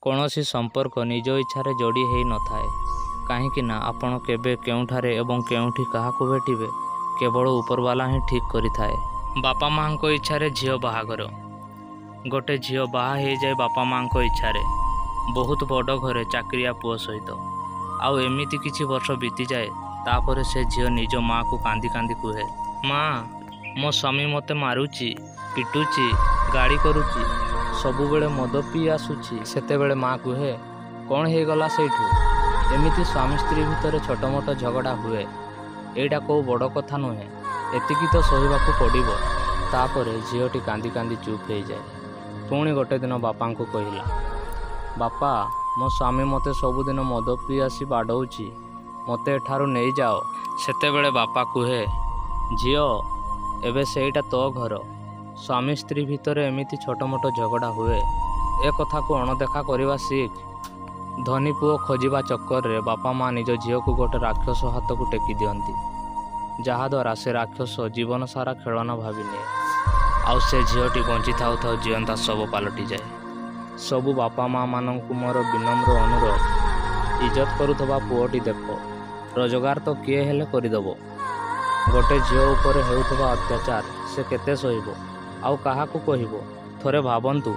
କୌଣସି ସମ୍ପର୍କ ନିଜ ଇଚ୍ଛାରେ ଯୋଡ଼ି ହେଇ ନଥାଏ। କାହିଁକି ନା ଆପଣ କେବେ କେଉଁଠାରେ ଏବଂ କେଉଁଠି କାହାକୁ ଭେଟିବେ କେବଳ ଉପରବାଲା ହିଁ ଠିକ୍ କରିଥାଏ। ବାପା ମାଆଙ୍କ ଇଚ୍ଛାରେ ଝିଅ ବାହାଘର। ଗୋଟେ ଝିଅ ବାହା ହେଇଯାଏ ବାପା ମାଆଙ୍କ ଇଚ୍ଛାରେ, ବହୁତ ବଡ଼ ଘରେ ଚାକିରିଆ ପୁଅ ସହିତ। ଆଉ ଏମିତି କିଛି ବର୍ଷ ବିତିଯାଏ। ତାପରେ ସେ ଝିଅ ନିଜ ମାଆକୁ କାନ୍ଦି କାନ୍ଦି କୁହେ, "ମା, ମୋ ସ୍ୱାମୀ ମୋତେ ମାରୁଛି, ପିଟୁଛି, ଗାଳି କରୁଛି, ସବୁବେଳେ ମଦ ପିଇ ଆସୁଛି।" ସେତେବେଳେ ମା କୁହେ, "କ'ଣ ହେଇଗଲା ସେଇଠୁ? ଏମିତି ସ୍ୱାମୀ ସ୍ତ୍ରୀ ଭିତରେ ଛୋଟ ମୋଟ ଝଗଡ଼ା ହୁଏ। ଏଇଟା କୋଉ ବଡ଼ କଥା ନୁହେଁ, ଏତିକି ତ ସହିବାକୁ ପଡ଼ିବ।" ତାପରେ ଝିଅଟି କାନ୍ଦି କାନ୍ଦି ଚୁପ୍ ହେଇଯାଏ। ପୁଣି ଗୋଟେ ଦିନ ବାପାଙ୍କୁ କହିଲା, "ବାପା, ମୋ ସ୍ୱାମୀ ମୋତେ ସବୁଦିନ ମଦ ପିଇ ଆସି ବାଡ଼ଉଛି, ମୋତେ ଏଠାରୁ ନେଇଯାଅ।" ସେତେବେଳେ ବାପା କୁହେ, "ଝିଅ, ଏବେ ସେଇଟା ତୋ ଘର। ସ୍ୱାମୀ ସ୍ତ୍ରୀ ଭିତରେ ଏମିତି ଛୋଟ ମୋଟ ଝଗଡ଼ା ହୁଏ, ଏ କଥାକୁ ଅଣଦେଖା କରିବା ଶିଖ।" ଧନୀ ପୁଅ ଖୋଜିବା ଚକ୍କରରେ ବାପା ମା ନିଜ ଝିଅକୁ ଗୋଟେ ରାକ୍ଷସ ହାତକୁ ଟେକି ଦିଅନ୍ତି, ଯାହାଦ୍ୱାରା ସେ ରାକ୍ଷସ ଜୀବନ ସାରା ଖେଳନା ଭାବି ନିଏ। ଆଉ ସେ ଝିଅଟି ବଞ୍ଚିଥାଉ ଥାଉ ଜିଅନ୍ତା ଶବ ପାଲଟିଯାଏ। ସବୁ ବାପା ମା ମାନଙ୍କୁ ମୋର ବିନମ୍ର ଅନୁରୋଧ, ଇଜ୍ଜତ କରୁଥିବା ପୁଅଟି ଦେଖ, ରୋଜଗାର ତ କିଏ ହେଲେ କରିଦେବ। ଗୋଟେ ଝିଅ ଉପରେ ହେଉଥିବା ଅତ୍ୟାଚାର ସେ କେତେ ସହିବ ଆଉ କାହାକୁ କହିବ? ଥରେ ଭାବନ୍ତୁ।